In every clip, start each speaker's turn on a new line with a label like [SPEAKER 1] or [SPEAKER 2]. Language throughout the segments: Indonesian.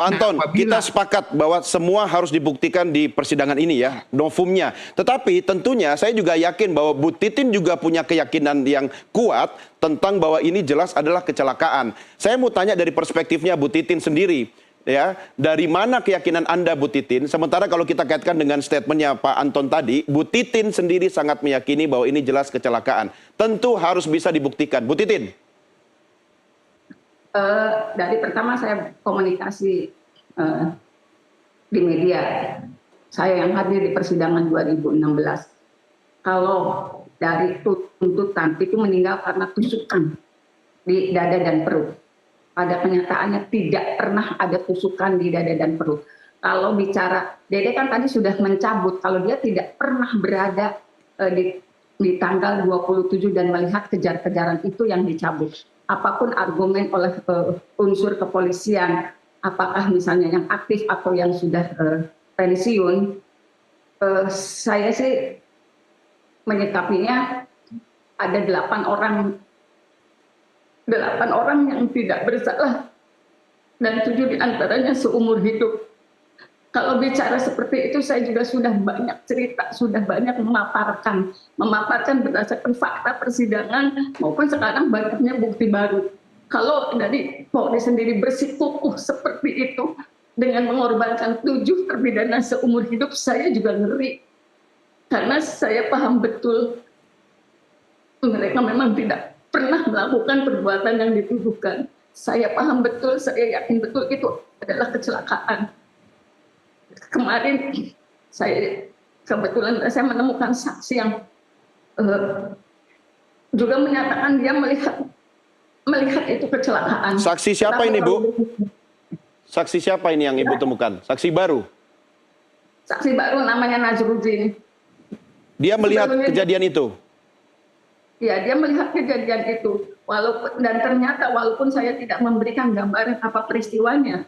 [SPEAKER 1] Pak
[SPEAKER 2] Nah,
[SPEAKER 1] Anton, kita
[SPEAKER 2] apabila
[SPEAKER 1] sepakat bahwa semua harus dibuktikan di persidangan ini ya, novumnya. Tetapi tentunya saya juga yakin bahwa Bu Titin juga punya keyakinan yang kuat tentang bahwa ini jelas adalah kecelakaan. Saya mau tanya dari perspektifnya Bu Titin sendiri, ya, dari mana keyakinan Anda Bu Titin? Sementara kalau kita kaitkan dengan statementnya Pak Anton tadi, Bu Titin sendiri sangat meyakini bahwa ini jelas kecelakaan. Tentu harus bisa dibuktikan. Bu Titin.
[SPEAKER 3] Dari pertama saya komunikasi di media, saya yang hadir di persidangan 2016. Kalau dari tuntutan itu meninggal karena tusukan di dada dan perut. Pada kenyataannya tidak pernah ada tusukan di dada dan perut. Kalau bicara, Dede kan tadi sudah mencabut kalau dia tidak pernah berada di tanggal 27 dan melihat kejar-kejaran itu yang dicabut. Apapun argumen oleh unsur kepolisian, apakah misalnya yang aktif atau yang sudah pensiun, saya sih menyikapinya ada 8 orang yang tidak bersalah dan 7 diantaranya seumur hidup. Kalau bicara seperti itu saya juga sudah banyak cerita, sudah banyak memaparkan berdasarkan fakta persidangan maupun sekarang banyaknya bukti baru. Kalau dari Polri sendiri bersikukuh seperti itu dengan mengorbankan 7 terpidana seumur hidup, saya juga ngeri. Karena saya paham betul mereka memang tidak pernah melakukan perbuatan yang dituduhkan. Saya paham betul, saya yakin betul itu adalah kecelakaan. Kemarin saya kebetulan saya menemukan saksi yang juga menyatakan dia melihat itu kecelakaan.
[SPEAKER 1] Saksi siapa ini, Bu? Saksi siapa ini yang Ibu temukan? Saksi baru?
[SPEAKER 3] Saksi baru namanya Nazruddin.
[SPEAKER 1] Dia melihat kejadian itu?
[SPEAKER 3] Ya, dia melihat kejadian itu. Dan ternyata walaupun saya tidak memberikan gambaran apa peristiwanya,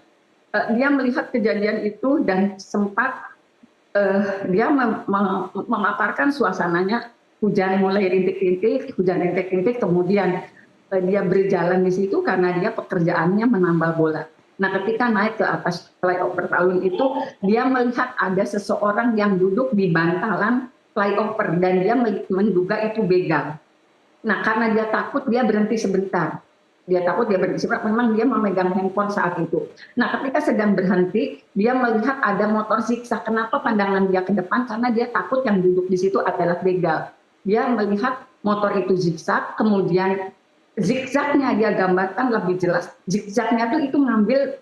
[SPEAKER 3] dia melihat kejadian itu dan sempat dia memaparkan suasananya hujan mulai rintik-rintik, kemudian dia berjalan di situ karena dia pekerjaannya menambal bola. Nah, ketika naik ke atas flyover Talun itu, dia melihat ada seseorang yang duduk di bantalan flyover dan dia menduga itu begal. Nah, karena dia takut, dia berhenti sebentar. Memang dia memegang handphone saat itu. Nah, ketika sedang berhenti, dia melihat ada motor zigzag. Kenapa pandangan dia ke depan? Karena dia takut yang duduk di situ adalah begal. Dia melihat motor itu zigzag, kemudian zigzagnya dia gambarkan lebih jelas. Zigzagnya itu ngambil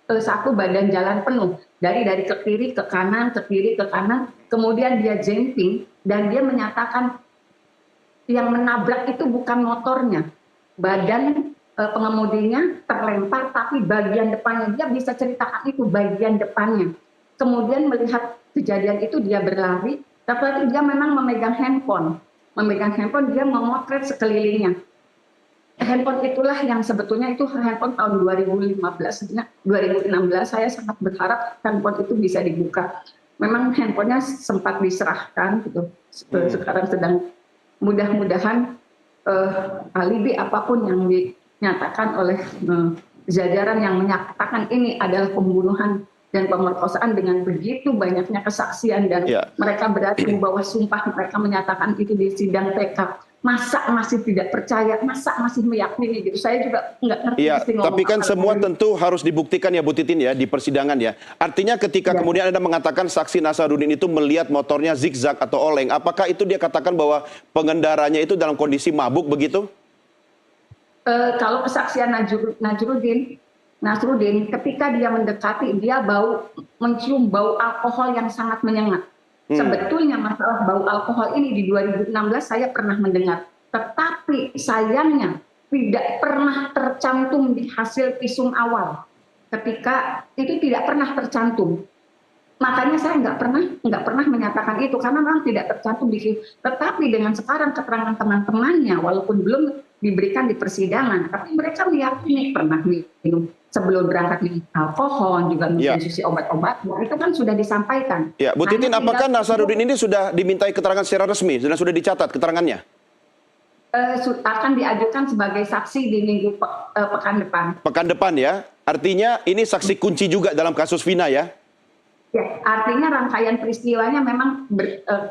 [SPEAKER 3] satu badan jalan penuh. Dari ke kiri ke kanan, ke kiri ke kanan. Kemudian dia jumping dan dia menyatakan yang menabrak itu bukan motornya. Badan pengemudinya terlempar, tapi bagian depannya, dia bisa ceritakan itu bagian depannya. Kemudian melihat kejadian itu dia berlari, tapi dia memang memegang handphone. Dia memotret sekelilingnya. Handphone itulah yang sebetulnya itu handphone tahun 2016, saya sangat berharap handphone itu bisa dibuka. Memang handphonenya sempat diserahkan gitu. Sekarang sedang mudah-mudahan alibi apapun yang dinyatakan oleh jajaran yang menyatakan ini adalah pembunuhan dan pemerkosaan dengan begitu banyaknya kesaksian dan mereka berarti membawa sumpah, mereka menyatakan itu di sidang TK. Masa masih tidak percaya, masa masih meyakini gitu. Saya juga nggak ngerti.
[SPEAKER 1] Iya, tapi kan semua tentu harus dibuktikan ya Bu Titin ya di persidangan ya. Artinya ketika kemudian Anda mengatakan saksi Nasaruddin itu melihat motornya zigzag atau oleng, apakah itu dia katakan bahwa pengendaranya itu dalam kondisi mabuk begitu?
[SPEAKER 3] Kalau kesaksian Nazruddin, ketika dia mendekati, dia mencium bau alkohol yang sangat menyengat. Sebetulnya masalah bau alkohol ini di 2016 saya pernah mendengar, tetapi sayangnya tidak pernah tercantum di hasil visum awal. Ketika itu tidak pernah tercantum, makanya saya nggak pernah menyatakan itu karena memang tidak tercantum di sini. Tetapi dengan sekarang keterangan teman-temannya, walaupun belum diberikan di persidangan, tapi mereka meyakini pernah minum sebelum berangkat minum alkohol, juga mengkonsumsi obat-obat, itu kan sudah disampaikan.
[SPEAKER 1] Ya, Bu Titin, apakah Nasaruddin ini sudah dimintai keterangan secara resmi dan sudah dicatat keterangannya?
[SPEAKER 3] akan diajukan sebagai saksi di minggu pekan depan.
[SPEAKER 1] Pekan depan ya. Artinya ini saksi kunci juga dalam kasus Vina ya.
[SPEAKER 3] Ya, artinya rangkaian peristiwanya memang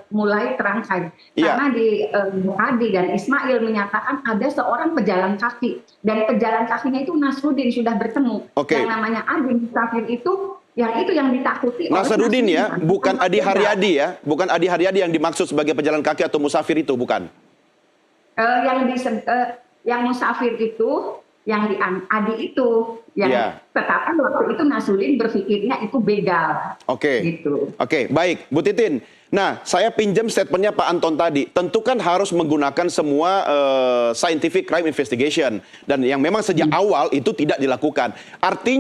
[SPEAKER 3] mulai terangkai.
[SPEAKER 1] Iya.
[SPEAKER 3] Karena di Adi dan Ismail menyatakan ada seorang pejalan kaki. Dan pejalan kakinya itu Nasruddin sudah bertemu.
[SPEAKER 1] Oke.
[SPEAKER 3] Yang namanya Adi Musafir itu yang ditakuti oleh
[SPEAKER 1] Nasruddin ya,
[SPEAKER 3] Nasruddin.
[SPEAKER 1] bukan Adi Haryadi ya. Bukan Adi Haryadi yang dimaksud sebagai pejalan kaki atau musafir itu, bukan?
[SPEAKER 3] Yang musafir itu, yang di Adi itu, yang
[SPEAKER 1] Iya.
[SPEAKER 3] tetapi waktu itu Nasruddin berpikirnya itu begal.
[SPEAKER 1] Oke.
[SPEAKER 3] Gitu.
[SPEAKER 1] Oke, baik. Bu Titin. Nah, saya pinjam statementnya Pak Anton tadi. Tentu kan harus menggunakan semua scientific crime investigation. Dan yang memang sejak awal itu tidak dilakukan. Artinya